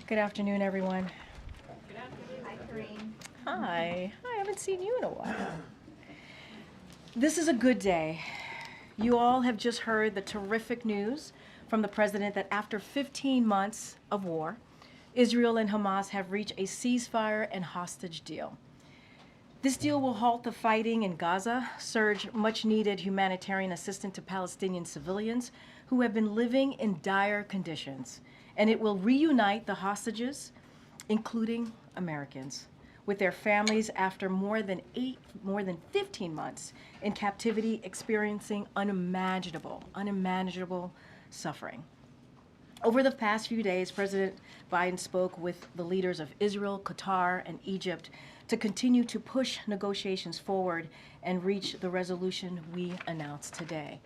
Good afternoon, everyone. Good afternoon. Hi, Karine. Hi. I haven't seen you in a while. This is a good day. You all have just heard the terrific news from the president that after 15 months of war, Israel and Hamas have reached a ceasefire and hostage deal. This deal will halt the fighting in Gaza, surge much-needed humanitarian assistance to Palestinian civilians who have been living in dire conditions, and it will reunite the hostages, including Americans, with their families after more than 15 months in captivity, experiencing unimaginable suffering. Over the past few days, President Biden spoke with the leaders of Israel, Qatar, and Egypt to continue to push negotiations forward and reach the resolution we announced today.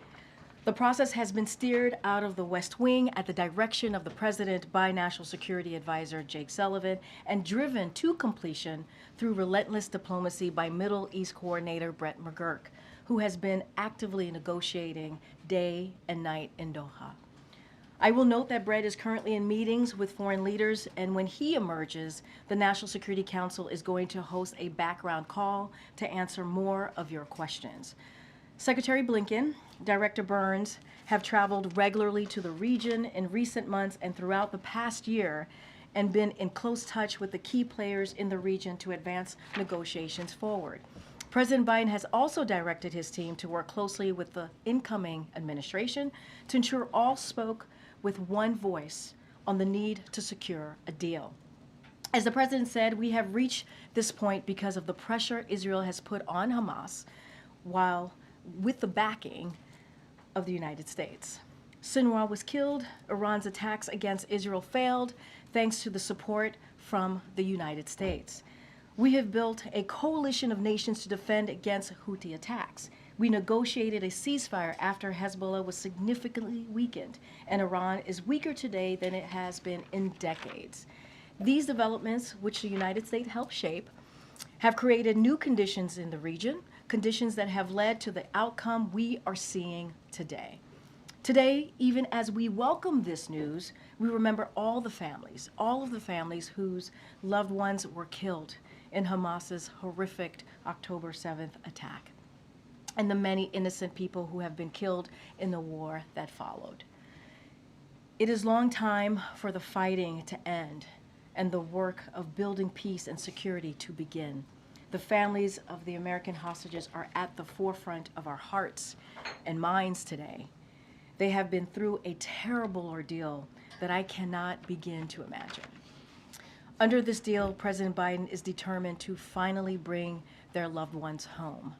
The process has been steered out of the West Wing at the direction of the President by National Security Advisor Jake Sullivan and driven to completion through relentless diplomacy by Middle East Coordinator Brett McGurk, who has been actively negotiating day and night in Doha. I will note that Brett is currently in meetings with foreign leaders, and when he emerges, the National Security Council is going to host a background call to answer more of your questions. Secretary Blinken, Director Burns have traveled regularly to the region in recent months and throughout the past year and been in close touch with the key players in the region to advance negotiations forward. President Biden has also directed his team to work closely with the incoming administration to ensure all spoke with one voice on the need to secure a deal. As the president said, we have reached this point because of the pressure Israel has put on Hamas, while with the backing of the United States. Sinwar was killed, Iran's attacks against Israel failed, thanks to the support from the United States. We have built a coalition of nations to defend against Houthi attacks. We negotiated a ceasefire after Hezbollah was significantly weakened, and Iran is weaker today than it has been in decades. These developments, which the United States helped shape, have created new conditions in the region, conditions that have led to the outcome we are seeing today. Today, even as we welcome this news, we remember all of the families whose loved ones were killed in Hamas's horrific October 7th attack, and the many innocent people who have been killed in the war that followed. It is long time for the fighting to end and the work of building peace and security to begin. The families of the American hostages are at the forefront of our hearts and minds today. They have been through a terrible ordeal that I cannot begin to imagine. Under this deal, President Biden is determined to finally bring their loved ones home.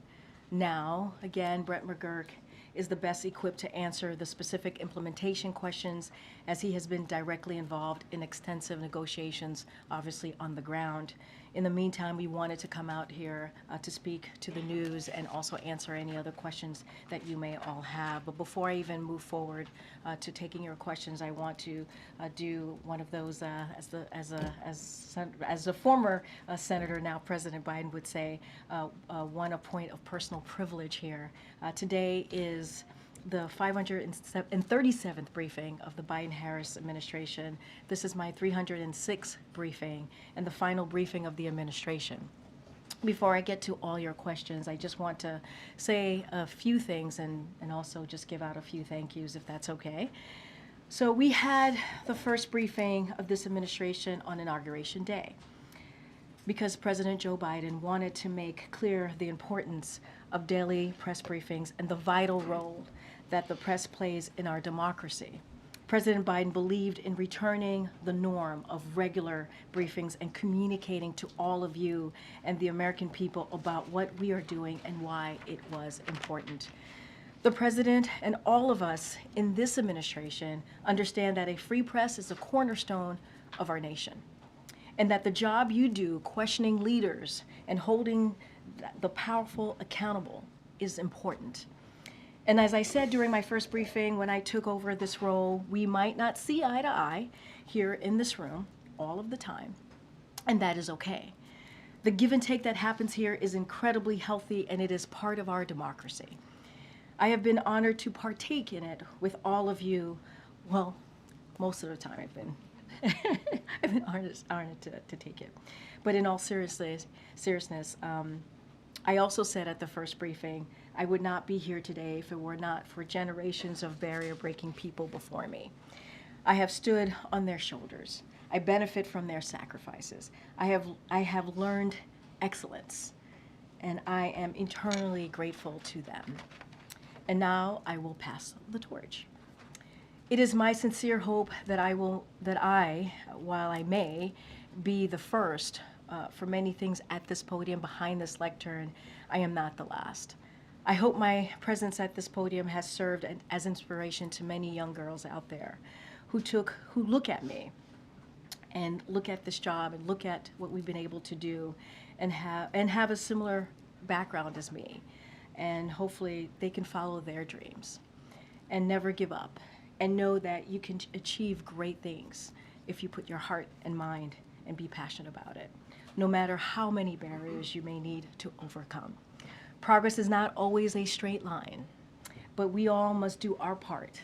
Now, again, Brett McGurk is the best equipped to answer the specific implementation questions, as he has been directly involved in extensive negotiations, obviously on the ground. In the meantime, we wanted to come out here to speak to the news and also answer any other questions that you may all have. But before I even move forward to taking your questions, I want to do one of those, as a former senator, now President Biden would say, a point of personal privilege here. Today is the 537th briefing of the Biden-Harris administration. This is my 306th briefing and the final briefing of the administration. Before I get to all your questions, I just want to say a few things and also just give out a few thank yous, if that's okay. So we had the first briefing of this administration on Inauguration Day, because President Joe Biden wanted to make clear the importance of daily press briefings and the vital role that the press plays in our democracy. President Biden believed in returning the norm of regular briefings and communicating to all of you and the American people about what we are doing and why it was important. The president and all of us in this administration understand that a free press is a cornerstone of our nation, and that the job you do questioning leaders and holding the powerful accountable is important. And as I said during my first briefing, when I took over this role, we might not see eye to eye here in this room all of the time, and that is okay. The give and take that happens here is incredibly healthy, and it is part of our democracy. I have been honored to partake in it with all of you. Well, most of the time I've been I've been honored to take it. But in all seriousness, I also said at the first briefing, I would not be here today if it were not for generations of barrier-breaking people before me. I have stood on their shoulders. I benefit from their sacrifices. I have learned excellence, and I am eternally grateful to them. And now I will pass the torch. It is my sincere hope that while I may be the first for many things at this podium, behind this lectern, I am not the last. I hope my presence at this podium has served as inspiration to many young girls out there who look at me and look at this job and look at what we've been able to do and have a similar background as me. And hopefully they can follow their dreams and never give up and know that you can achieve great things if you put your heart and mind and be passionate about it, no matter how many barriers you may need to overcome. Progress is not always a straight line, but we all must do our part.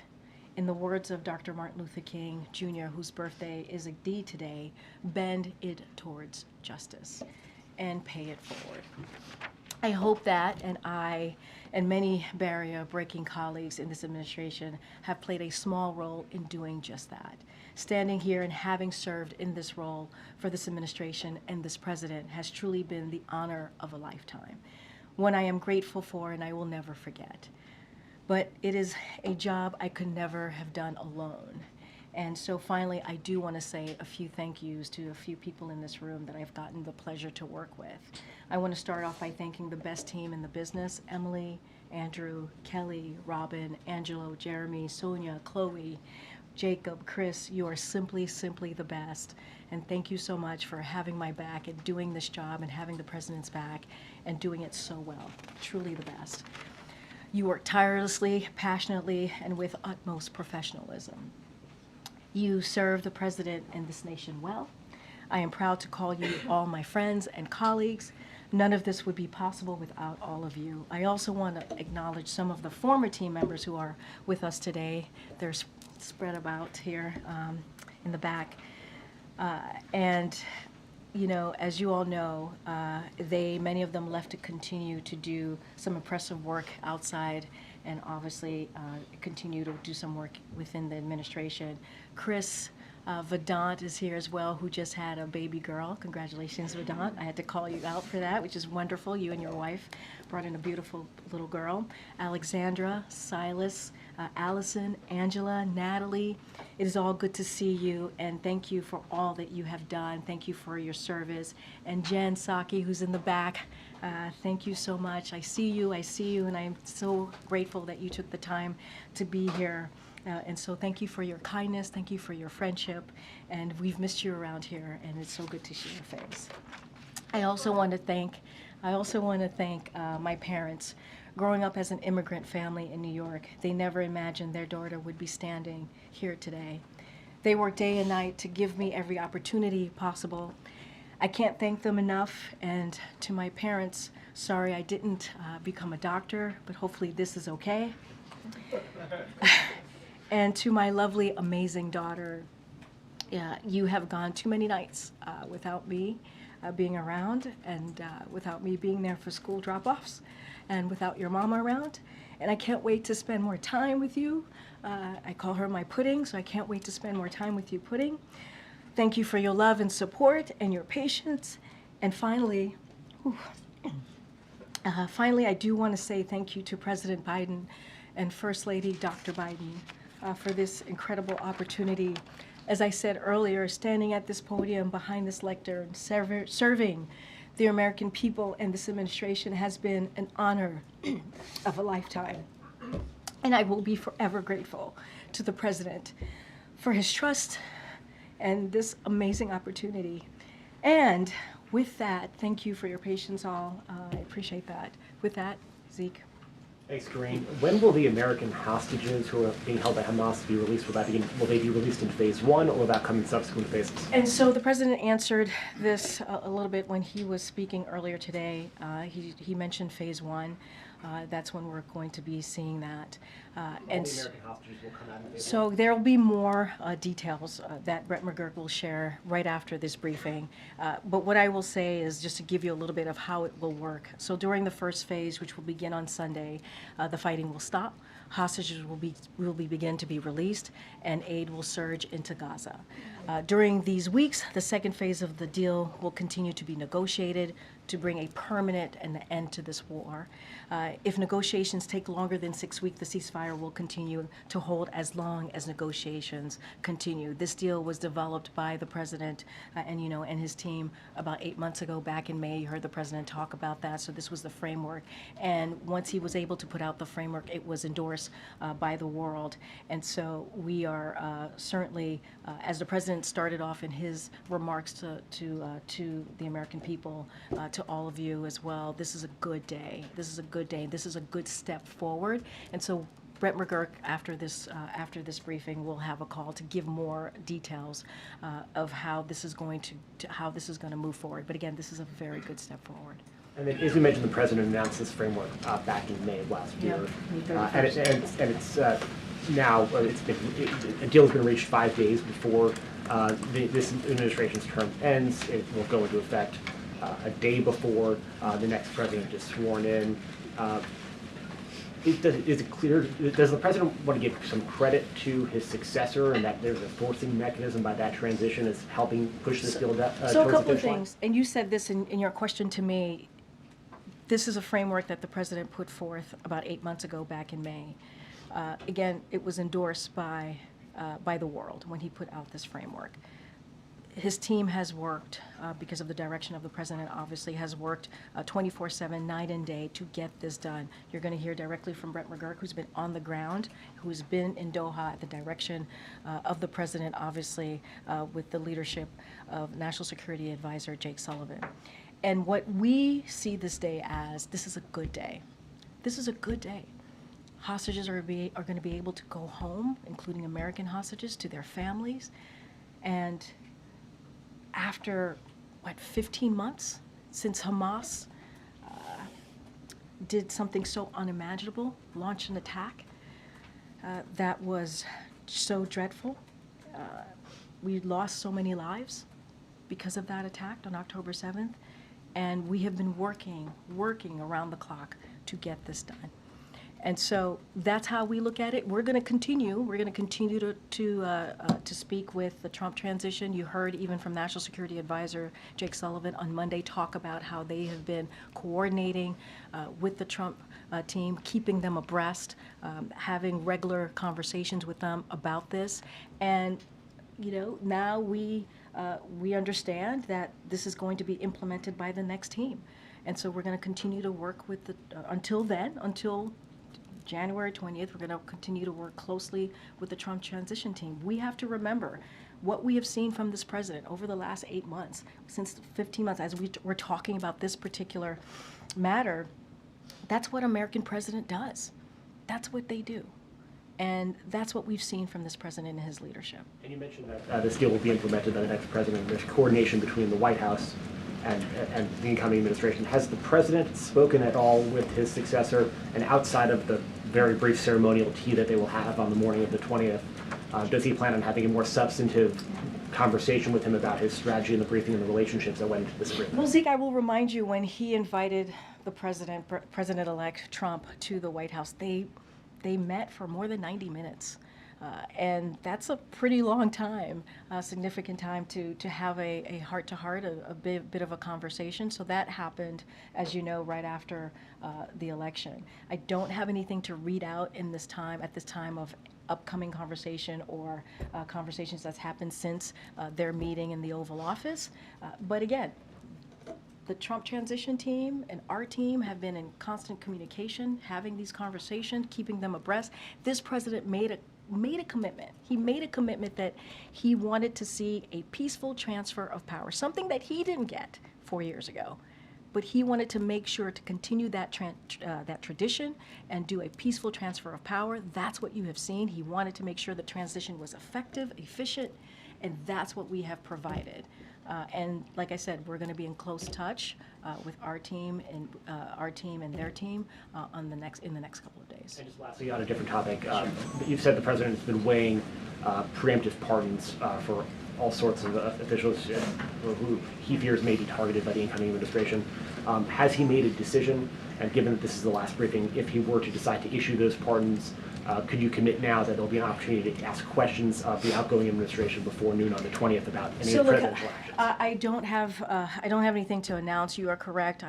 In the words of Dr. Martin Luther King Jr., whose birthday is indeed today, bend it towards justice and pay it forward. I hope that, and I and many barrier-breaking colleagues in this administration have played a small role in doing just that. Standing here and having served in this role for this administration and this president has truly been the honor of a lifetime, one I am grateful for and I will never forget. But it is a job I could never have done alone. And so finally, I do want to say a few thank yous to a few people in this room that I've gotten the pleasure to work with. I want to start off by thanking the best team in the business: Emily, Andrew, Kelly, Robin, Angelo, Jeremy, Sonia, Chloe, Jacob, Chris. You are simply the best. And thank you so much for having my back and doing this job and having the president's back and doing it so well. Truly the best. You work tirelessly, passionately, and with utmost professionalism. You serve the president and this nation well. I am proud to call you all my friends and colleagues. None of this would be possible without all of you. I also want to acknowledge some of the former team members who are with us today. They're spread about here in the back. You know, as you all know, many of them left to continue to do some impressive work outside and obviously continue to do some work within the administration. Chris Vedant is here as well, who just had a baby girl. Congratulations, Vedant. I had to call you out for that, which is wonderful. You and your wife brought in a beautiful little girl. Alexandra, Silas, Allison, Angela, Natalie. It is all good to see you, and thank you for all that you have done. Thank you for your service. And Jen Saki, who's in the back, thank you so much. I see you, and I'm so grateful that you took the time to be here. And so thank you for your kindness, thank you for your friendship, and we've missed you around here, and it's so good to see your face. I also want to thank my parents. Growing up as an immigrant family in New York, they never imagined their daughter would be standing here today. They worked day and night to give me every opportunity possible. I can't thank them enough, and to my parents, sorry I didn't become a doctor, but hopefully this is okay. And to my lovely, amazing daughter, you have gone too many nights without me being around, and without me being there for school drop-offs, and without your mama around. And I can't wait to spend more time with you. I call her my pudding, so I can't wait to spend more time with you, pudding. Thank you for your love and support and your patience. And finally, I do want to say thank you to President Biden and First Lady Dr. Biden for this incredible opportunity. As I said earlier, standing at this podium behind this lectern, serving the American people and this administration has been an honor of a lifetime. And I will be forever grateful to the President for his trust and this amazing opportunity. And with that, thank you for your patience all. I appreciate that. With that, Zeke. Thanks, Karine. When will the American hostages who are being held by Hamas be released? Will they be released in phase one, or will that come in subsequent phases? And so the president answered this a little bit when he was speaking earlier today. He mentioned phase one. That's when we're going to be seeing that. All the American hostages will come So there will be more details that Brett McGurk will share right after this briefing. But what I will say is just to give you a little bit of how it will work. So during the first phase, which will begin on Sunday, the fighting will stop. Hostages will begin to be released, and aid will surge into Gaza. During these weeks, the second phase of the deal will continue to be negotiated to bring a permanent end to this war. If negotiations take longer than 6 weeks, the ceasefire will continue to hold as long as negotiations continue. This deal was developed by the president and his team about 8 months ago, back in May. You heard the president talk about that. So this was the framework. And once he was able to put out the framework, it was endorsed by the world. And so we are certainly, as the president started off in his remarks to the American people, to all of you as well, this is a good day. This is a good day. This is a good step forward. And so Brett McGurk, after this briefing, will have a call to give more details of how this is going to move forward. But again, this is a very good step forward. And then, as we mentioned, the president announced this framework back in May of last year. Yeah, a deal has been reached 5 days before this administration's term ends. It will go into effect a day before the next president is sworn in. Is it clear, does the president want to give some credit to his successor, and that there's a forcing mechanism by that transition is helping push this deal towards the finish line? So a couple of things, and you said this in your question to me. This is a framework that the president put forth about 8 months ago, back in May. Again, it was endorsed by the world when he put out this framework. His team has worked, because of the direction of the president, obviously, has worked 24/7, night and day, to get this done. You're going to hear directly from Brett McGurk, who's been on the ground, who's been in Doha at the direction of the president, obviously, with the leadership of National Security Advisor Jake Sullivan. And what we see this day as, this is a good day. This is a good day. Hostages are going to be able to go home, including American hostages, to their families. And after, 15 months since Hamas did something so unimaginable, launched an attack that was so dreadful. We lost so many lives because of that attack on October 7th, and we have been working around the clock to get this done. And so that's how we look at it. We're going to continue. We're going to continue to speak with the Trump transition. You heard even from National Security Advisor Jake Sullivan on Monday talk about how they have been coordinating with the Trump team, keeping them abreast, having regular conversations with them about this. And now we understand that this is going to be implemented by the next team. And so we're going to continue to work with until January 20th, we're going to continue to work closely with the Trump transition team. We have to remember what we have seen from this president over the last 8 months, since 15 months, as we're talking about this particular matter. That's what American president does. That's what they do. And that's what we've seen from this president and his leadership. And you mentioned that this deal will be implemented by the next president. There's coordination between the White House and the incoming administration. Has the president spoken at all with his successor? And outside of the very brief ceremonial tea that they will have on the morning of the 20th, does he plan on having a more substantive conversation with him about his strategy and the briefing and the relationships that went into this agreement? Well, Zeke, I will remind you, when he invited the President-elect Trump to the White House, they met for more than 90 minutes. And that's a pretty long time, significant time to have a heart-to-heart, a bit of a conversation. So that happened, as you know, right after the election. I don't have anything to read out at this time of upcoming conversation or conversations that's happened since their meeting in the Oval Office. But again, the Trump transition team and our team have been in constant communication, having these conversations, keeping them abreast. This president made a commitment. He made a commitment that he wanted to see a peaceful transfer of power, something that he didn't get 4 years ago. But he wanted to make sure to continue that tradition and do a peaceful transfer of power. That's what you have seen. He wanted to make sure the transition was effective, efficient, and that's what we have provided. And like I said, we're going to be in close touch with our team and their team in the next couple of days. And just lastly, on a different topic, you've said the president has been weighing preemptive pardons for all sorts of officials who he fears may be targeted by the incoming administration. Has he made a decision? And given that this is the last briefing, if he were to decide to issue those pardons, could you commit now that there'll be an opportunity to ask questions of the outgoing administration before noon on the 20th about any So look, presidential actions? I don't have anything to announce. You are correct.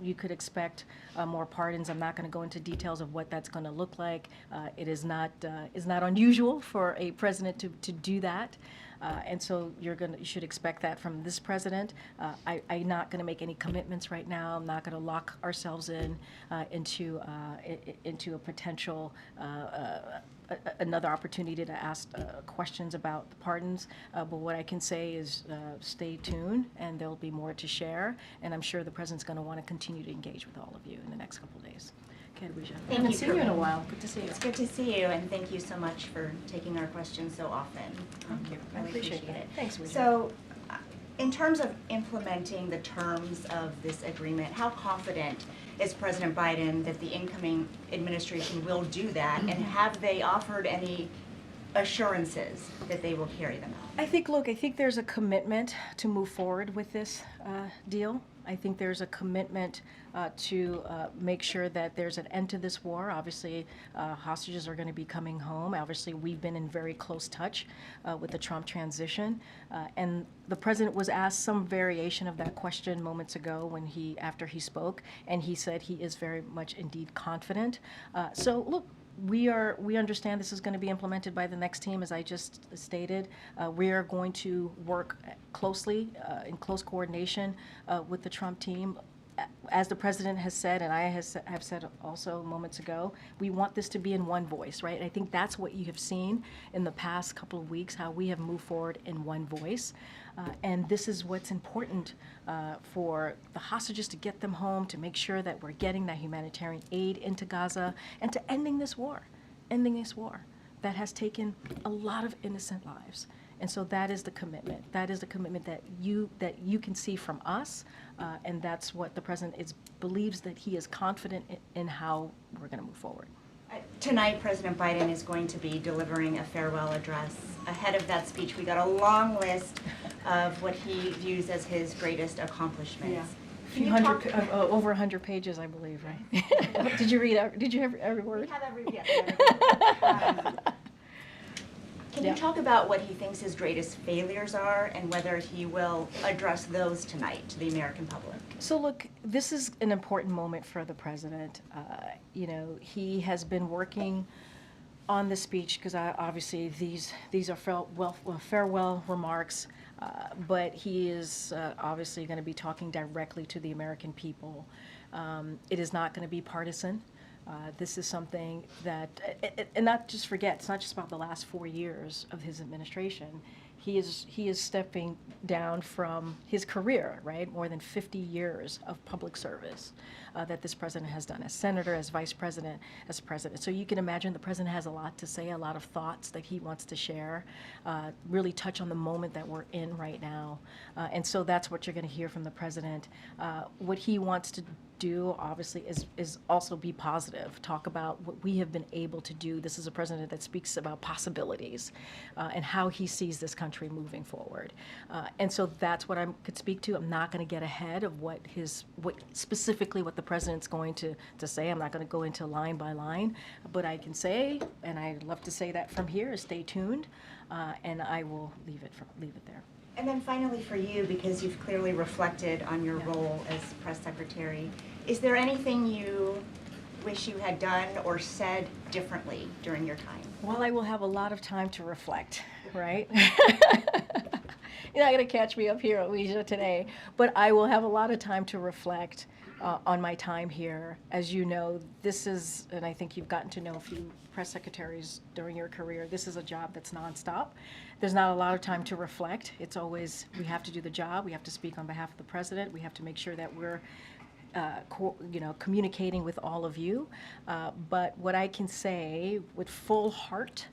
You could expect more pardons. I'm not going to go into details of what that's going to look like. It is not unusual for a president to do that. And so you should expect that from this president. I'm not going to make any commitments right now. I'm not going to lock ourselves into a potential another opportunity to ask questions about the pardons. But what I can say is stay tuned, and there'll be more to share. And I'm sure the president's going to want to continue to engage with all of you in the next couple of days. Okay, Lucia. Thank I haven't you, seen you in a Karine. while. Good to see you. It's good to see you, and thank you so much for taking our questions so often. Thank you. I Really appreciate that. it. Thanks, Lucia. So, in terms of implementing the terms of this agreement, how confident is President Biden that the incoming administration will do that, and have they offered any assurances that they will carry them out? I think there's a commitment to move forward with this deal. I think there's a commitment to make sure that there's an end to this war. Obviously, hostages are going to be coming home. Obviously, we've been in very close touch with the Trump transition. And the president was asked some variation of that question moments ago after he spoke, and he said he is very much indeed confident. So look, we understand this is going to be implemented by the next team, as I just stated. We are going to work closely, in close coordination with the Trump team. As the president has said, and I have said also moments ago, we want this to be in one voice, right? I think that's what you have seen in the past couple of weeks, how we have moved forward in one voice. And this is what's important for the hostages, to get them home, to make sure that we're getting that humanitarian aid into Gaza, and to ending this war that has taken a lot of innocent lives. And so that is the commitment. That is the commitment that you can see from us, and that's what the president believes, that he is confident in how we're going to move forward. Tonight, President Biden is going to be delivering a farewell address. Ahead of that speech, we got a long list of what he views as his greatest accomplishments. Over 100 pages, I believe, right? Did you read? Did you have every word? We have every Can you talk about what he thinks his greatest failures are, and whether he will address those tonight to the American public? So look, this is an important moment for the president. He has been working on the speech, because obviously these are farewell remarks, but he is obviously going to be talking directly to the American people. It is not going to be partisan. This is something that, and not just forget, it's not just about the last 4 years of his administration. He is stepping down from his career, right? More than 50 years of public service that this president has done as senator, as vice president, as president. So you can imagine the president has a lot to say, a lot of thoughts that he wants to share, really touch on the moment that we're in right now. And so that's what you're going to hear from the president. What he wants to do, obviously, is also be positive, talk about what we have been able to do. This is a president that speaks about possibilities and how he sees this country moving forward. And so that's what I could speak to. I'm not going to get ahead of what specifically what the president's going to say. I'm not going to go into line by line, but I can say, and I'd love to say that from here, is stay tuned, and I will leave it there. And then finally for you, because you've clearly reflected on your role as press secretary, is there anything you wish you had done or said differently during your time? Well, I will have a lot of time to reflect, right? You're not going to catch me up here, Alicia, today, but I will have a lot of time to reflect on my time here. As you know, this is, and I think you've gotten to know a few press secretaries during your career, this is a job that's nonstop. There's not a lot of time to reflect. It's always, we have to do the job, we have to speak on behalf of the president, we have to make sure that we're communicating with all of you. But what I can say with full heart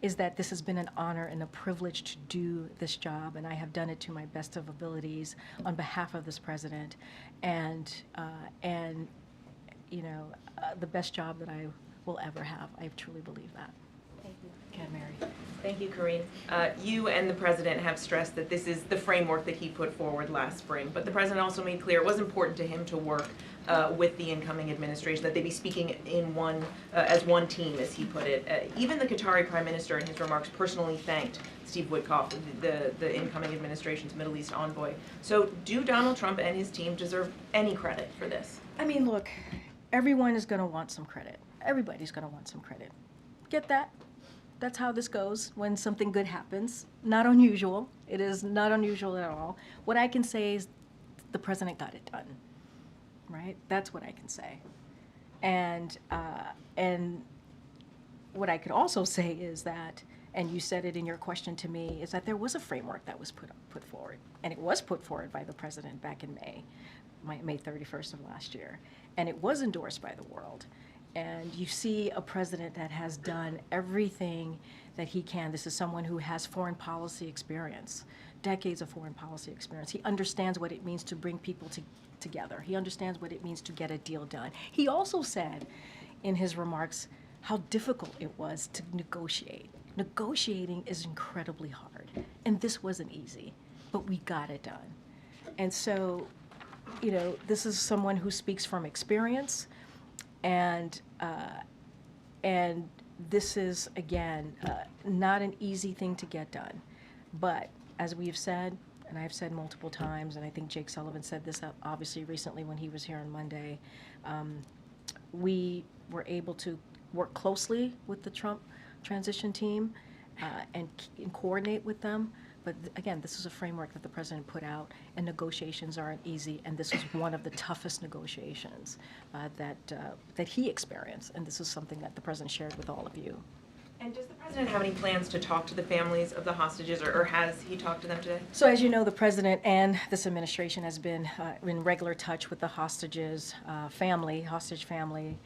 is that this has been an honor and a privilege to do this job, and I have done it to my best of abilities on behalf of this president, and the best job that I will ever have. I truly believe that. Thank you. Ken, Mary. Thank you, Karine. You and the president have stressed that this is the framework that he put forward last spring, but the president also made clear it was important to him to work with the incoming administration, that they be speaking in as one team, as he put it. Even the Qatari prime minister, in his remarks, personally thanked Steve Witkoff, the incoming administration's Middle East envoy. So do Donald Trump and his team deserve any credit for this? I mean, look, everyone is going to want some credit. Everybody's going to want some credit. Get that? That's how this goes when something good happens. Not unusual. It is not unusual at all. What I can say is the president got it done, right? That's what I can say. And what I could also say is that, and you said it in your question to me, is that there was a framework that was put forward, and it was put forward by the president back in May 31st of last year, and it was endorsed by the world. And you see a president that has done everything that he can. This is someone who has foreign policy experience, decades of foreign policy experience. He understands what it means to bring people together. He understands what it means to get a deal done. He also said in his remarks how difficult it was to negotiate. Negotiating is incredibly hard, and this wasn't easy, but we got it done. And so, this is someone who speaks from experience. And this is, again, not an easy thing to get done. But as we've said, and I've said multiple times, and I think Jake Sullivan said this obviously recently when he was here on Monday, we were able to work closely with the Trump transition team and coordinate with them. But again, this is a framework that the president put out, and negotiations aren't easy, and this was one of the toughest negotiations that he experienced, and this is something that the president shared with all of you. And does the president have any plans to talk to the families of the hostages, or has he talked to them today? So as you know, the president and this administration has been in regular touch with the hostages hostage family,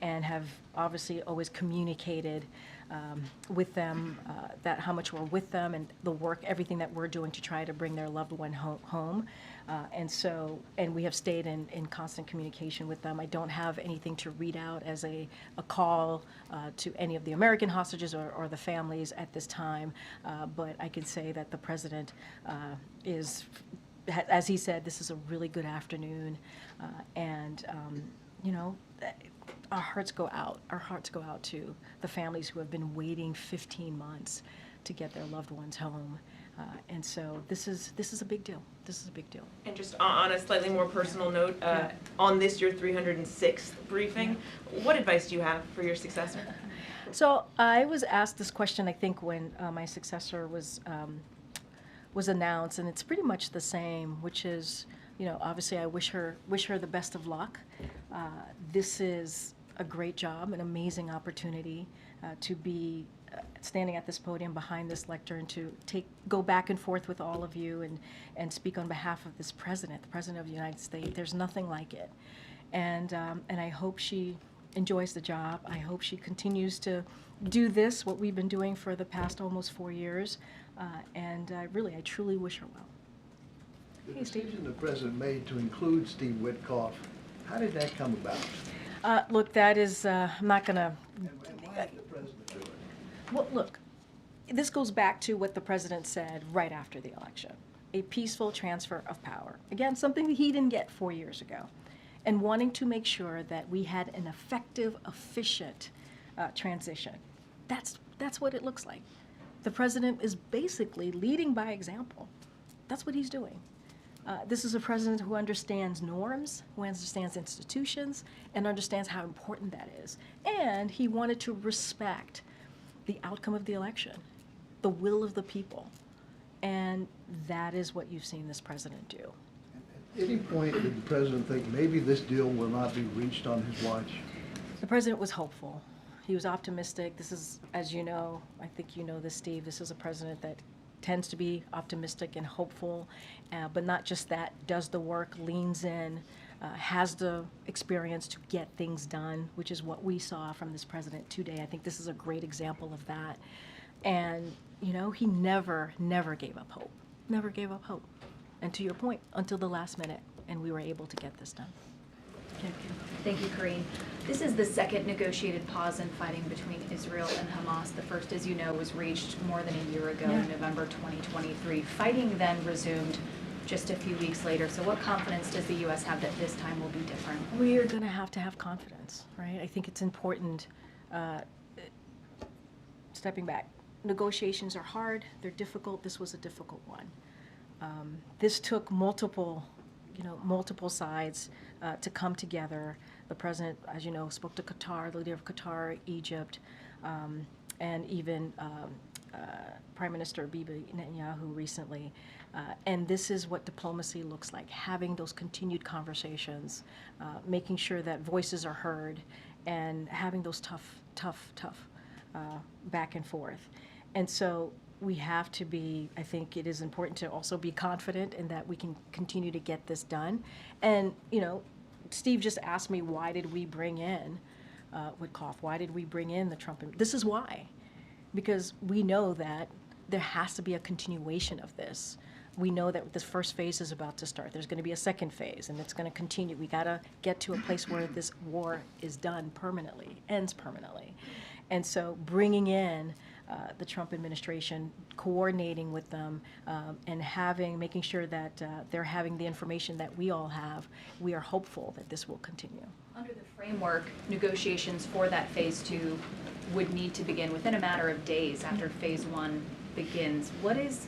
and have obviously always communicated with them that how much we're with them and the work, everything that we're doing to try to bring their loved one home. And we have stayed in constant communication with them. I don't have anything to read out as a call to any of the American hostages or the families at this time, but I can say that the president is, as he said, this is a really good afternoon, and our hearts go out. Our hearts go out to the families who have been waiting 15 months to get their loved ones home. And so this is a big deal. This is a big deal. And just on a slightly more personal note, on this, your 306th briefing, what advice do you have for your successor? So I was asked this question, I think, when my successor was announced, and it's pretty much the same, which is, obviously I wish her the best of luck. This is a great job, an amazing opportunity to be standing at this podium behind this lectern, to go back and forth with all of you and speak on behalf of this president, the president of the United States. There's nothing like it. And I hope she enjoys the job. I hope she continues to do this, what we've been doing for the past almost 4 years. And I truly wish her well. The decision the president made to include Steve Witkoff, how did that come about? Look, that is, I'm not going to... And why did the president do it? Well, look, this goes back to what the president said right after the election. A peaceful transfer of power. Again, something that he didn't get 4 years ago. And wanting to make sure that we had an effective, efficient transition. That's what it looks like. The president is basically leading by example. That's what he's doing. This is a president who understands norms, who understands institutions, and understands how important that is. And he wanted to respect the outcome of the election, the will of the people. And that is what you've seen this president do. At any point, did the president think maybe this deal will not be reached on his watch? The president was hopeful. He was optimistic. This is, as you know, I think you know this, Steve, this is a president that tends to be optimistic and hopeful, but not just that, does the work, leans in, has the experience to get things done, which is what we saw from this president today. I think this is a great example of that. And, you know, he never gave up hope. Never gave up hope. And to your point, until the last minute, and we were able to get this done. Okay. Thank you, Karine. This is the second negotiated pause in fighting between Israel and Hamas. The first, as you know, was reached more than a year ago in November 2023. Fighting then resumed just a few weeks later. So what confidence does the U.S. have that this time will be different? We are going to have confidence, right? I think it's important, stepping back. Negotiations are hard, they're difficult. This was a difficult one. This took multiple sides to come together. The president, as you know, spoke to Qatar, the leader of Qatar, Egypt, and even Prime Minister Bibi Netanyahu recently. And this is what diplomacy looks like, having those continued conversations, making sure that voices are heard, and having those tough back and forth. And so we have to be, I think it is important to also be confident in that we can continue to get this done. And, you know, Steve just asked me, why did we bring in Witkoff? Why did we bring in the Trump? This is why. Because we know that there has to be a continuation of this. We know that this first phase is about to start. There's going to be a second phase, and it's going to continue. We got to get to a place where this war is done permanently, ends permanently. And so bringing in the Trump administration, coordinating with them, and making sure that they're having the information that we all have, we are hopeful that this will continue. Under the framework, negotiations for that phase 2 would need to begin within a matter of days after phase 1 begins. What is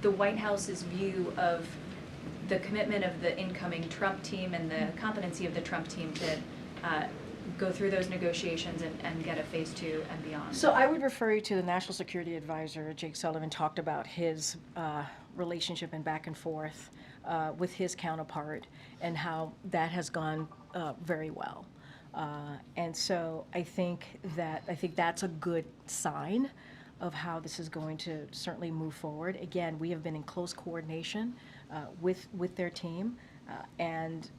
the White House's view of the commitment of the incoming Trump team and the competency of the Trump team to go through those negotiations and get a phase 2 and beyond? So I would refer you to the National Security Advisor. Jake Sullivan talked about his relationship and back and forth with his counterpart and how that has gone very well. And so I think that's a good sign of how this is going to certainly move forward. Again, we have been in close coordination with their team, and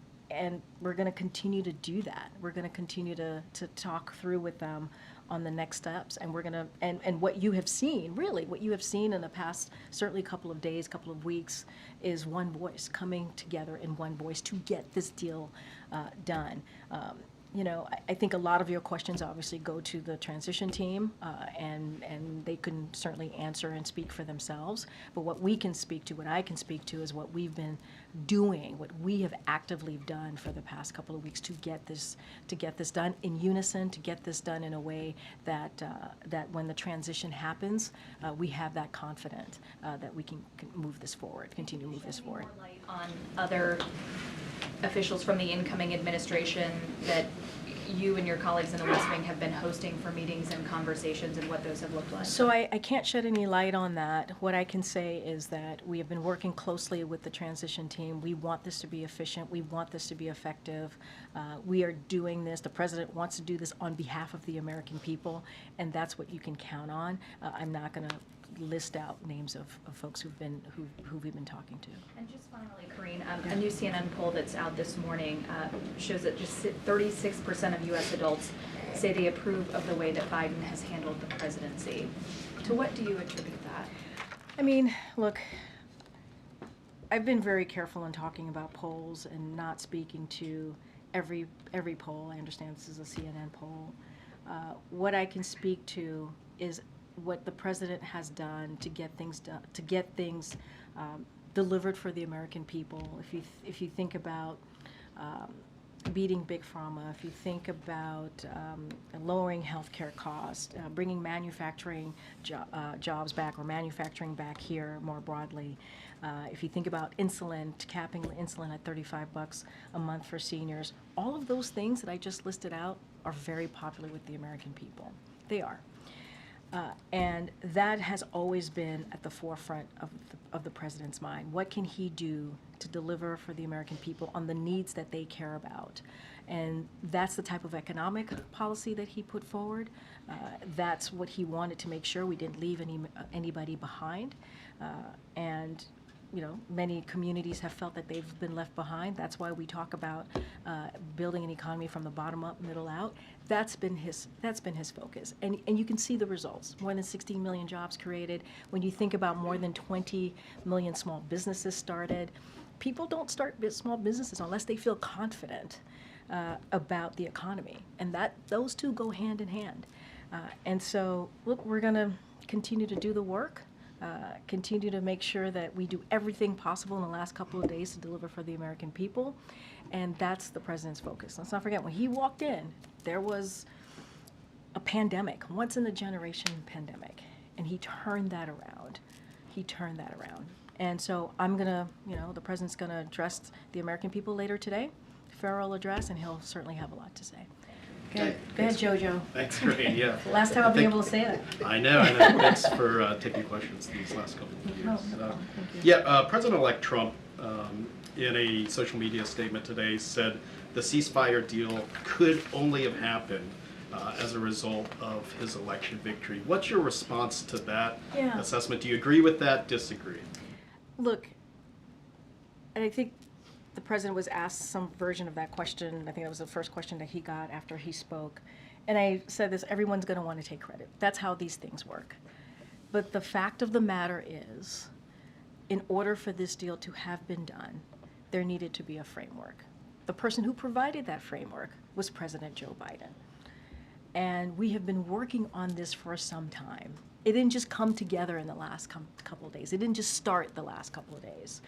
we're going to continue to do that. We're going to continue to talk through with them on the next steps, and we're going to and what you have seen, really, what you have seen in the past, certainly a couple of days, couple of weeks, is one voice coming together in one voice to get this deal done. You know, I think a lot of your questions obviously go to the transition team, and they can certainly answer and speak for themselves. But what we can speak to, what I can speak to, is what we've been doing, what we have actively done for the past couple of weeks to get this done in unison, to get this done in a way that that when the transition happens, we have that confidence that we can move this forward, continue to move this forward. More light on other officials from the incoming administration that you and your colleagues in the West Wing have been hosting for meetings and conversations, and what those have looked like? So I can't shed any light on that. What I can say is that we have been working closely with the transition team. We want this to be efficient. We want this to be effective. We are doing this. The president wants to do this on behalf of the American people, and that's what you can count on. I'm not going to list out names of folks who we've been talking to. And just finally, Karine, a new CNN poll that's out this morning shows that just 36% of U.S. adults say they approve of the way that Biden has handled the presidency. To what do you attribute that? I mean, look, I've been very careful in talking about polls and not speaking to every poll. I understand this is a CNN poll. What I can speak to is what the president has done to get things done, to get things delivered for the American people. If you think about beating big pharma, if you think about lowering healthcare costs, bringing manufacturing jobs back, or manufacturing back here more broadly. If you think about insulin, capping insulin at $35 a month for seniors, all of those things that I just listed out are very popular with the American people. They are. And that has always been at the forefront of the president's mind. What can he do to deliver for the American people on the needs that they care about? And that's the type of economic policy that he put forward. That's what he wanted to make sure we didn't leave anybody behind. And many communities have felt that they've been left behind. That's why we talk about building an economy from the bottom up, middle out. That's been his focus, and you can see the results. More than 16 million jobs created. When you think about more than 20 million small businesses started, people don't start small businesses unless they feel confident about the economy, and those two go hand in hand. And so, look, we're going to continue to do the work. Continue to make sure that we do everything possible in the last couple of days to deliver for the American people, and that's the president's focus. Let's not forget, when he walked in, there was a pandemic, once in a generation pandemic, and he turned that around. And so the president's gonna address the American people later today, farewell address, and he'll certainly have a lot to say. Go ahead, Jojo. Thanks, Karine. Yeah. Last time I'll be able to say that. I know. Thanks for taking questions these last couple of years. No problem. Thank you. President-elect Trump, in a social media statement today, said the ceasefire deal could only have happened as a result of his election victory. What's your response to that assessment? Do you agree with that? Disagree? Look, and I think the president was asked some version of that question. I think that was the first question that he got after he spoke. And I said this, everyone's going to want to take credit. That's how these things work. But the fact of the matter is, in order for this deal to have been done, there needed to be a framework. The person who provided that framework was President Joe Biden. And we have been working on this for some time. It didn't just come together in the last couple of days. It didn't just start the last couple of days.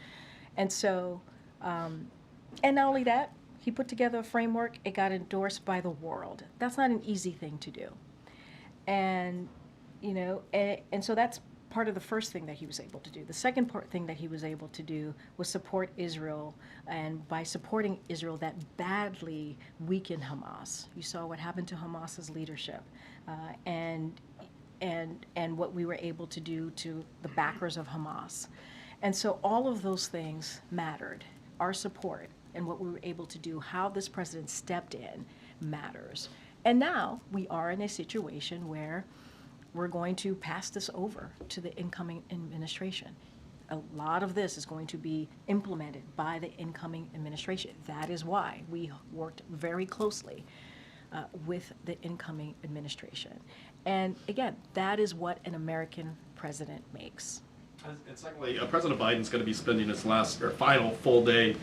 And so, and not only that, he put together a framework. It got endorsed by the world. That's not an easy thing to do. And, and so that's part of the first thing that he was able to do. The second thing that he was able to do was support Israel, and by supporting Israel, that badly weakened Hamas. You saw what happened to Hamas's leadership, and what we were able to do to the backers of Hamas. And so all of those things mattered. Our support and what we were able to do, how this president stepped in, matters. And now we are in a situation where we're going to pass this over to the incoming administration. A lot of this is going to be implemented by the incoming administration. That is why we worked very closely with the incoming administration. And again, that is what an American president makes. And secondly, President Biden's going to be spending his final full day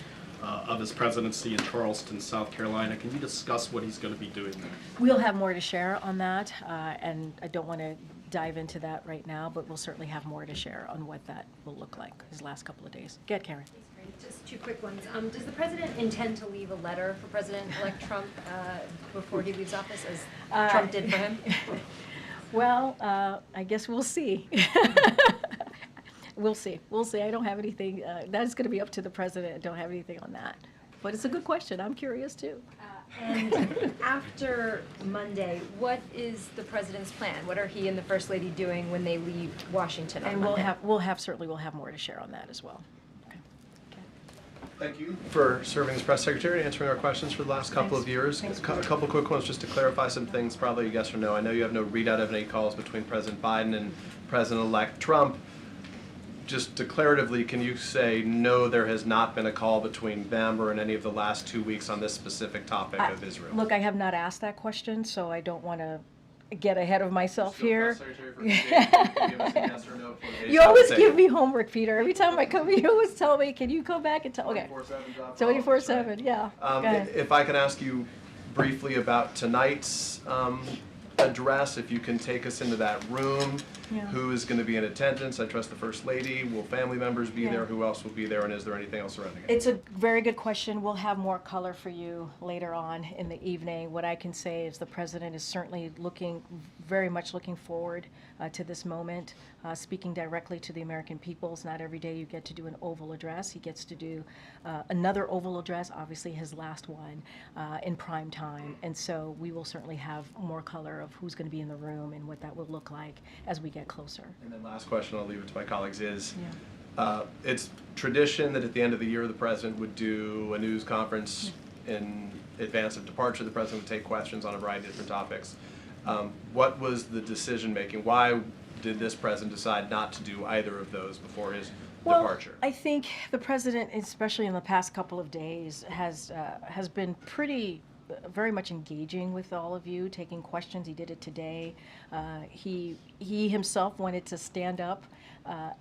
of his presidency in Charleston, South Carolina. Can you discuss what he's going to be doing there? We'll have more to share on that, and I don't want to dive into that right now, but we'll certainly have more to share on what that will look like his last couple of days. Get Karen. Just two quick ones. Does the president intend to leave a letter for President-elect Trump before he leaves office, as Trump did for him? Well, I guess we'll see. We'll see. I don't have anything. That's going to be up to the president. I don't have anything on that. But it's a good question. I'm curious, too. And after Monday, what is the president's plan? What are he and the First Lady doing when they leave Washington on And Monday? we'll have more to share on that as well. Okay. Thank you for serving as press secretary and answering our questions for the last couple of years. Thanks. A couple quick ones just to clarify some things, probably yes or no. I know you have no readout of any calls between President Biden and President-elect Trump. Just declaratively, can you say, no, there has not been a call between them or in any of the last 2 weeks on this specific topic of Israel? Look, I have not asked that question, so I don't want to get ahead of myself here. You always give me homework, Peter. Every time I come, you always tell me, can you go back and tell? Okay. 24/7, yeah. Go ahead. If I can ask you briefly about tonight's address, if you can take us into that room. Yeah. Who is going to be in attendance? I trust the First Lady. Will family members be there? Who else will be there? And is there anything else surrounding it? It's a very good question. We'll have more color for you later on in the evening. What I can say is the president is certainly very much looking forward to this moment, speaking directly to the American people. It's not every day you get to do an oval address. He gets to do another oval address, obviously his last one, in prime time. And so we will certainly have more color of who's going to be in the room and what that will look like as we get closer. And then last question, I'll leave it to my colleagues, is it's tradition that at the end of the year the president would do a news conference in advance of departure. The president would take questions on a variety of different topics. What was the decision making? Why did this president decide not to do either of those before his departure? I think the president, especially in the past couple of days, has been very much engaging with all of you, taking questions. He did it today. He himself wanted to stand up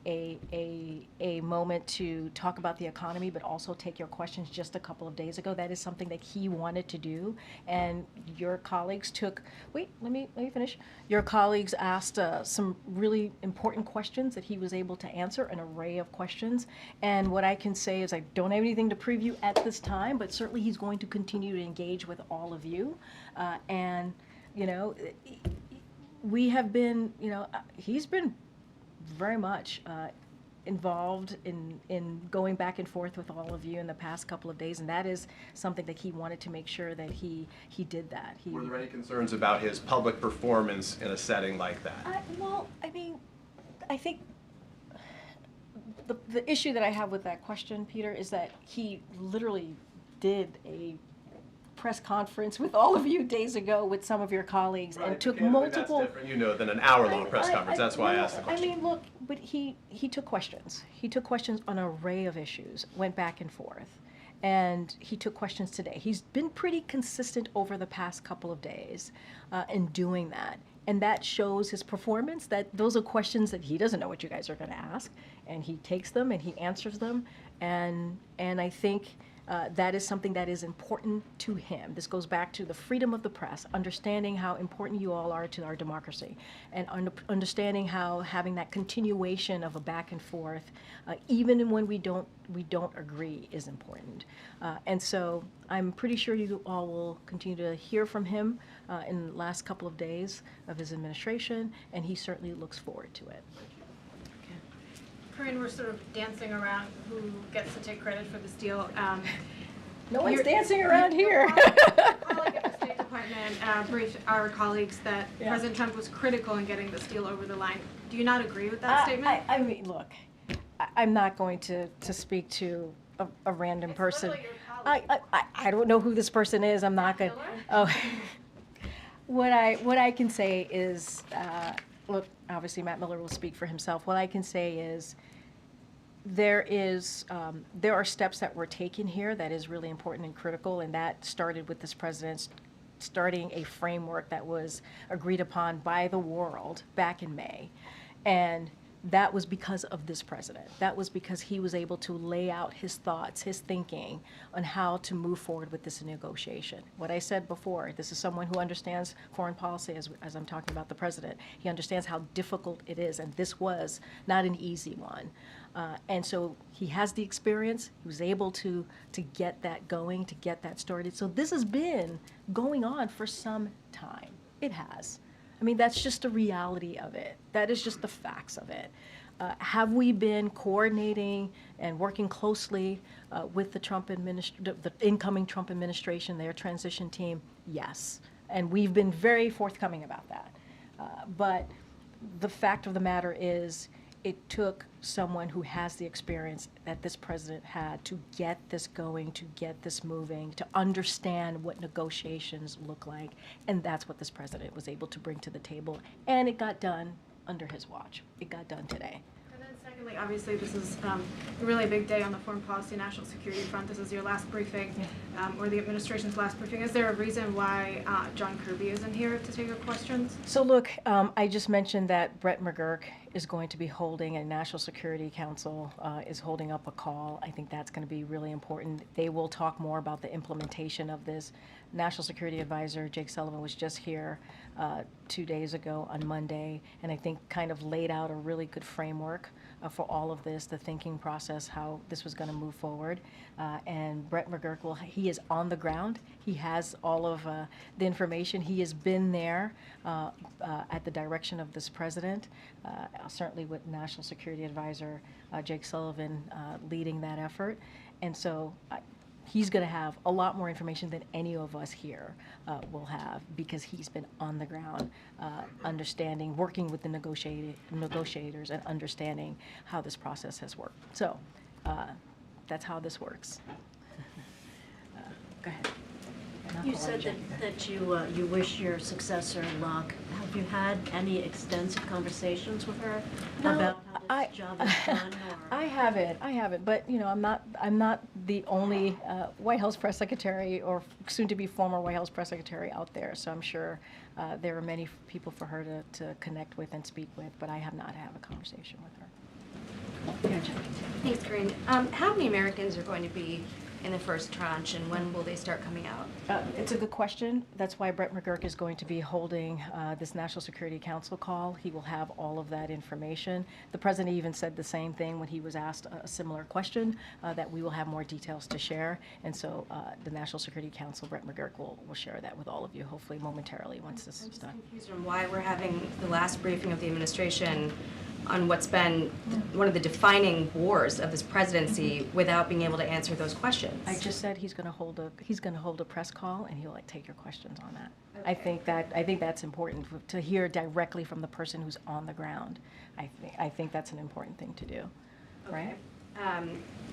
a moment to talk about the economy, but also take your questions just a couple of days ago. That is something that he wanted to do, and your colleagues took. Wait, let me finish. Your colleagues asked some really important questions that he was able to answer, an array of questions. And what I can say is I don't have anything to preview at this time, but certainly he's going to continue to engage with all of you, and you know, we have been. You know, he's been very much involved in going back and forth with all of you in the past couple of days, and that is something that he wanted to make sure that he did that. Were there any concerns about his public performance in a setting like that? Well, I mean, I think the issue that I have with that question, Peter, is that he literally did a press conference with all of you days ago with some of your colleagues and took multiple. That's different, you know, than an hour-long press conference. That's why I asked the question. I mean, look, but he took questions. He took questions on an array of issues, went back and forth, and he took questions today. He's been pretty consistent over the past couple of days in doing that. And that shows his performance, that those are questions that he doesn't know what you guys are going to ask, and he takes them and he answers them, and I think that is something that is important to him. This goes back to the freedom of the press, understanding how important you all are to our democracy, and understanding how having that continuation of a back and forth, even when we don't agree, is important. And so I'm pretty sure you all will continue to hear from him in the last couple of days of his administration, and he certainly looks forward to it. Karine, we're sort of dancing around who gets to take credit for this deal. No one's dancing around here. Your colleague at the State Department briefed our colleagues that President Trump was critical in getting this deal over the line. Do you not agree with that statement? I mean, look, I'm not going to speak to a random person. I don't know who this person is. I'm not going to. Oh. What I can say is, look, obviously Matt Miller will speak for himself. What I can say is there are steps that were taken here that is really important and critical, and that started with this president starting a framework that was agreed upon by the world back in May. And that was because of this president. That was because he was able to lay out his thoughts, his thinking on how to move forward with this negotiation. What I said before, this is someone who understands foreign policy as I'm talking about the president. He understands how difficult it is, and this was not an easy one. And so he has the experience. He was able to get that going, to get that started. So this has been going on for some time. It has. I mean, that's just the reality of it. That is just the facts of it. Have we been coordinating and working closely with the incoming Trump administration, their transition team? Yes. And we've been very forthcoming about that. But the fact of the matter is, it took someone who has the experience that this president had to get this going, to get this moving, to understand what negotiations look like. And that's what this president was able to bring to the table. And it got done under his watch. It got done today. And then secondly, obviously this is a really big day on the foreign policy, national security front. This is your last briefing, or the administration's last briefing. Is there a reason why John Kirby isn't here to take your questions? So look, I just mentioned that Brett McGurk is going to be holding, and National Security Council is holding up a call. I think that's going to be really important. They will talk more about the implementation of this. National Security Advisor Jake Sullivan was just here 2 days ago on Monday, and I think kind of laid out a really good framework for all of this, the thinking process, how this was going to move forward. And Brett McGurk, he is on the ground. He has all of the information. He has been there at the direction of this president, certainly with National Security Advisor Jake Sullivan leading that effort. And so he's going to have a lot more information than any of us here will have, because he's been on the ground, understanding, working with the negotiators and understanding how this process has worked. So that's how this works. Go ahead. You said that you wish your successor luck. Have you had any extensive conversations with her No, about how this job is done? Or? I haven't, but you know, I'm not the only White House press secretary or soon-to-be former White House press secretary out there. So I'm sure there are many people for her to connect with and speak with, but I have not had a conversation with her. Thanks, Karine. How many Americans are going to be in the first tranche, and when will they start coming out? It's a good question. That's why Brett McGurk is going to be holding this National Security Council call. He will have all of that information. The president even said the same thing when he was asked a similar question, that we will have more details to share. And so the National Security Council, Brett McGurk, will share that with all of you, hopefully momentarily, once this is done. I'm confused on why we're having the last briefing of the administration on what's been one of the defining wars of this presidency without being able to answer those questions. I just said he's going to hold a press call, and he'll take your questions on that. Okay. I think that's important to hear directly from the person who's on the ground. I think that's an important thing to do, right?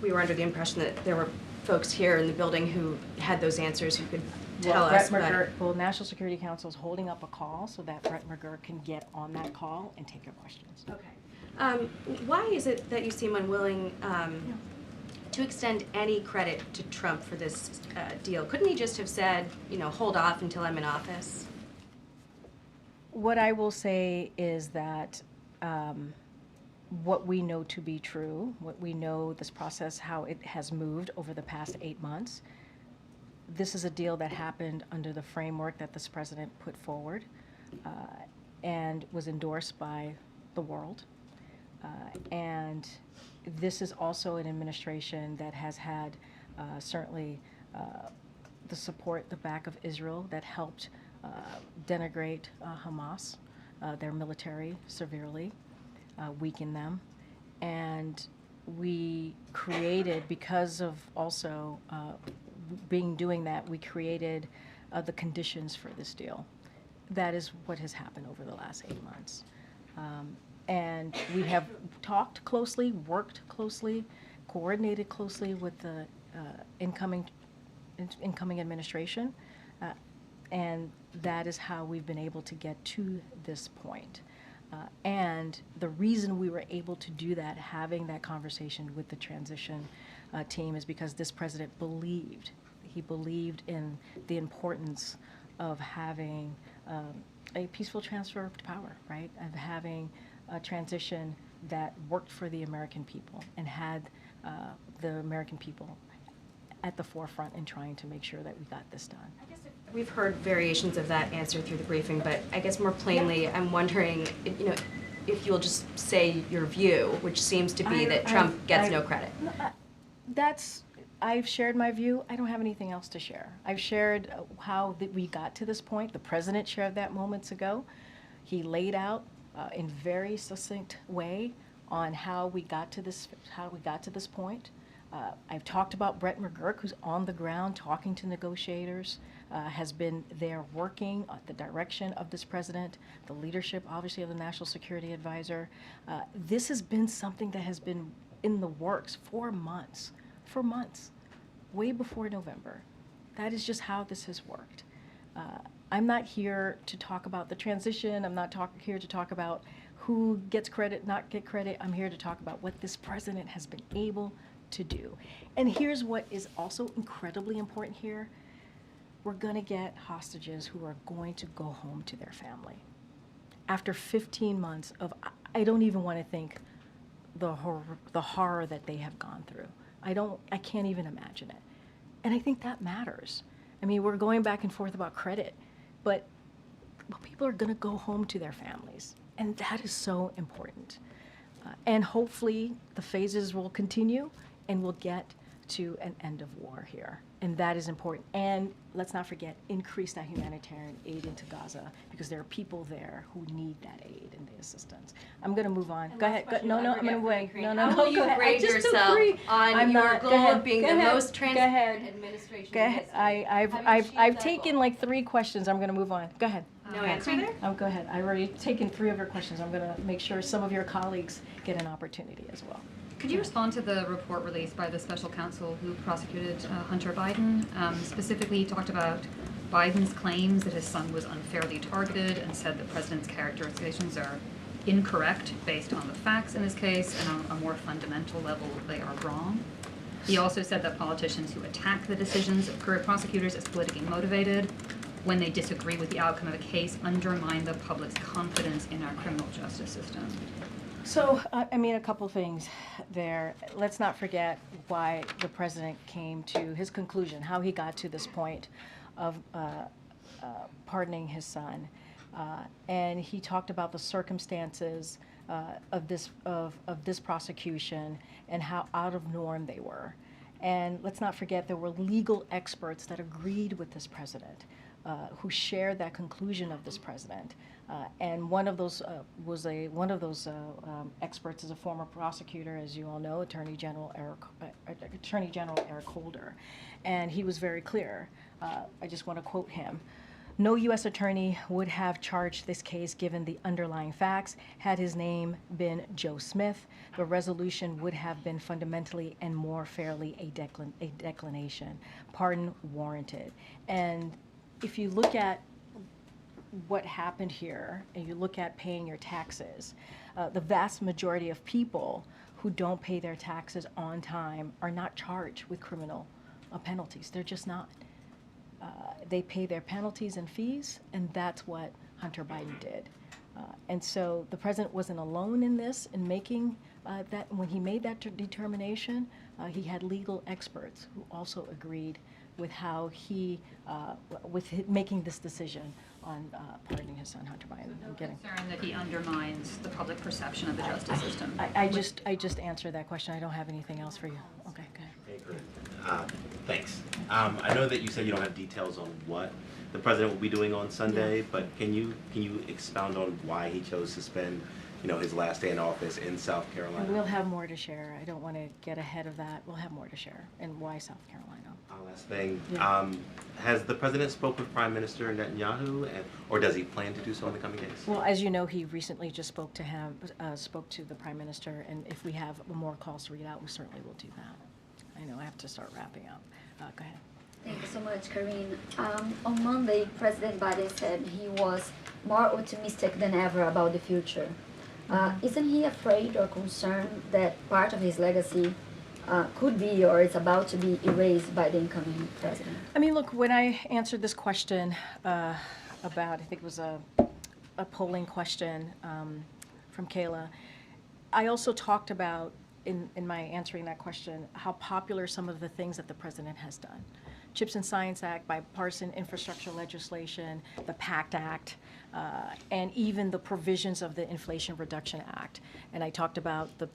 We were under the impression that there were folks here in the building who had those answers, who could tell us. Well, National Security Council is holding up a call so that Brett McGurk can get on that call and take your questions. Okay. Why is it that you seem unwilling to extend any credit to Trump for this deal? Couldn't he just have said, you know, hold off until I'm in office? What I will say is that what we know to be true, what we know this process, how it has moved over the past 8 months, this is a deal that happened under the framework that this president put forward and was endorsed by the world. And this is also an administration that has had certainly the support, the back of Israel that helped denigrate Hamas, their military severely, weaken them. And we created, because of also doing that, we created the conditions for this deal. That is what has happened over the last 8 months. And we have talked closely, worked closely, coordinated closely with the incoming administration, and that is how we've been able to get to this point. And the reason we were able to do that, having that conversation with the transition team, is because this president believed in the importance of having a peaceful transfer of power, right? Of having a transition that worked for the American people and had the American people at the forefront in trying to make sure that we got this done. I guess we've heard variations of that answer through the briefing, but I guess more plainly, I'm wondering, if you'll just say your view, which seems to be that Trump gets no credit. I've shared my view. I don't have anything else to share. I've shared how we got to this point. The president shared that moments ago. He laid out in very succinct way on how we got to this point. I've talked about Brett McGurk, who's on the ground talking to negotiators, has been there working at the direction of this president, the leadership, obviously, of the National Security Advisor. This has been something that has been in the works for months, way before November. That is just how this has worked. I'm not here to talk about the transition. I'm not here to talk about who gets credit, not get credit. I'm here to talk about what this president has been able to do. And here's what is also incredibly important here. We're going to get hostages who are going to go home to their family. After 15 months of, I don't even want to think the horror that they have gone through. I can't even imagine it. And I think that matters. I mean, we're going back and forth about credit, but people are going to go home to their families. And that is so important. And hopefully the phases will continue and we'll get to an end of war here. And that is important. And let's not forget, increase that humanitarian aid into Gaza, because there are people there who need that aid and the assistance. I'm going to move on. Go ahead. I'm going to move on. How will you grade yourself on your goal of being the most transparent administration? Go ahead. I've taken like 3 questions. I'm going to move on. Go ahead. No answer there? Oh, go ahead. I've already taken 3 of your questions. I'm going to make sure some of your colleagues get an opportunity as well. Could you respond to the report released by the special counsel who prosecuted Hunter Biden? Specifically, he talked about Biden's claims that his son was unfairly targeted and said the president's characterizations are incorrect based on the facts in this case, and on a more fundamental level, they are wrong. He also said that politicians who attack the decisions of career prosecutors as politically motivated when they disagree with the outcome of a case undermine the public's confidence in our criminal justice system. So, I mean, a couple things there. Let's not forget why the president came to his conclusion, how he got to this point of pardoning his son. And he talked about the circumstances of this prosecution and how out of norm they were. And let's not forget there were legal experts that agreed with this president, who shared that conclusion of this president. And one of those experts is a former prosecutor, as you all know, Attorney General Eric Holder, and he was very clear. I just want to quote him. No U.S. attorney would have charged this case given the underlying facts. Had his name been Joe Smith, the resolution would have been fundamentally and more fairly a declination. Pardon warranted. And if you look at what happened here, and you look at paying your taxes, the vast majority of people who don't pay their taxes on time are not charged with criminal penalties. They're just not. They pay their penalties and fees, and that's what Hunter Biden did. And so the president wasn't alone in this, in making that, when he made that determination, he had legal experts who also agreed with how he, making this decision on pardoning his son, Hunter Biden. No concern that he undermines the public perception of the justice system. I just answered that question. I don't have anything else for you. Okay, go ahead. Hey, Karine. Thanks. I know that you said you don't have details on what the president will be doing on Sunday, but can you expound on why he chose to spend, his last day in office in South Carolina? And we'll have more to share. I don't want to get ahead of that. We'll have more to share. And why South Carolina? Last thing. Yeah. Has the president spoke with Prime Minister Netanyahu, or does he plan to do so in the coming days? Well, as you know, he recently just spoke to him, spoke to the Prime Minister, and if we have more calls to read out, we certainly will do that. I know I have to start wrapping up. Go ahead. Thank you so much, Karine. On Monday, President Biden said he was more optimistic than ever about the future. Isn't he afraid or concerned that part of his legacy could be or is about to be erased by the incoming president? I mean, look, when I answered this question about, I think it was a polling question from Kayla, I also talked about, in my answering that question, how popular some of the things that the president has done. CHIPS and Science Act, bipartisan infrastructure legislation, the PACT Act, and even the provisions of the Inflation Reduction Act. And I talked about the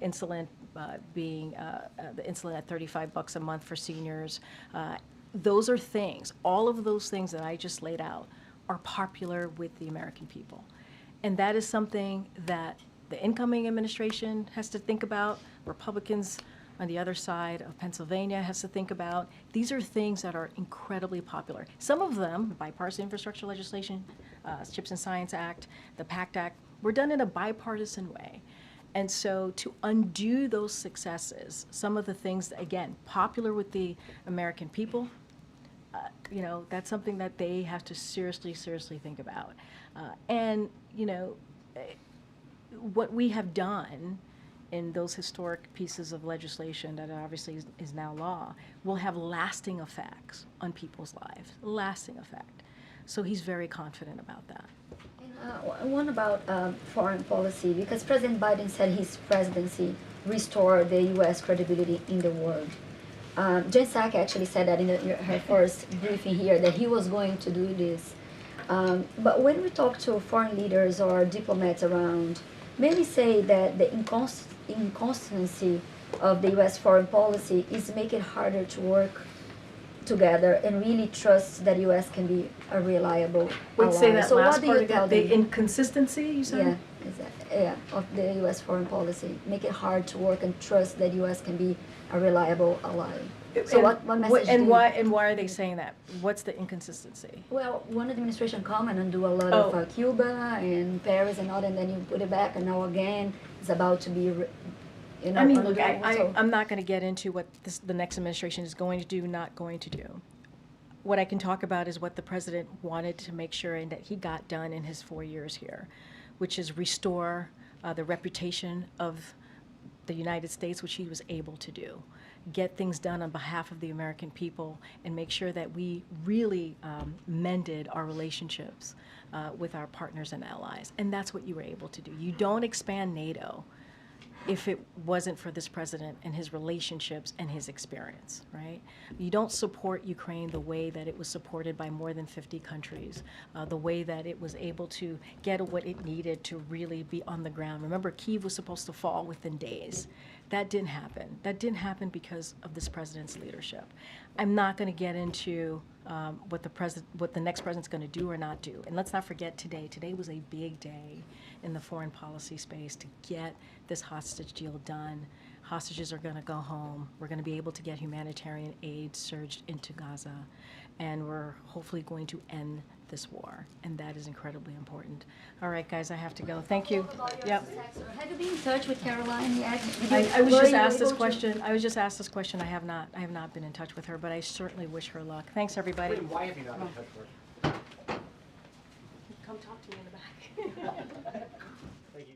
insulin being the insulin at $35 a month for seniors. Those are things, all of those things that I just laid out are popular with the American people. And that is something that the incoming administration has to think about, Republicans on the other side of Pennsylvania has to think about. These are things that are incredibly popular. Some of them, bipartisan infrastructure legislation, CHIPS and Science Act, the PACT Act, were done in a bipartisan way. And so to undo those successes, some of the things, again, popular with the American people, that's something that they have to seriously think about. And what we have done in those historic pieces of legislation that obviously is now law will have lasting effects on people's lives, lasting effect. So he's very confident about that. And one about foreign policy, because President Biden said his presidency restored the U.S. credibility in the world. Jen Psaki actually said that in her first briefing here, that he was going to do this. But when we talk to foreign leaders or diplomats around, many say that the inconsistency of the U.S. foreign policy is making it harder to work together and really trust that U.S. can be a reliable ally. Wait, say that so last what do part you again. tell The them? inconsistency, you said? Yeah, of the U.S. foreign policy. Make it hard to work and trust that U.S. can be a reliable ally. So what message do you... And why are they saying that? What's the inconsistency? Well, one administration come and do a lot Oh. of Cuba and Paris and all, and then you put it back, and now again it's about to be, you know. I mean, on the look, ground, so- I'm not going to get into what the next administration is going to do, not going to do. What I can talk about is what the president wanted to make sure and that he got done in his 4 years here, which is restore the reputation of the United States, which he was able to do. Get things done on behalf of the American people and make sure that we really mended our relationships with our partners and allies. And that's what you were able to do. You don't expand NATO if it wasn't for this president and his relationships and his experience, right? You don't support Ukraine the way that it was supported by more than 50 countries, the way that it was able to get what it needed to really be on the ground. Remember, Kyiv was supposed to fall within days. That didn't happen. That didn't happen because of this president's leadership. I'm not going to get into what the next president's going to do or not do. And let's not forget today. Today was a big day in the foreign policy space to get this hostage deal done. Hostages are going to go home. We're going to be able to get humanitarian aid surged into Gaza. And we're hopefully going to end this war. And that is incredibly important. All right, guys, I have to go. Thank you. Yep. Have you been in touch with Caroline yet? I was Were just you asked this able to- question. I was just asked this question. I have not been in touch with her, but I certainly wish her luck. Thanks, everybody. Why have you not been in touch with her? Come talk to me in the back. Thank you.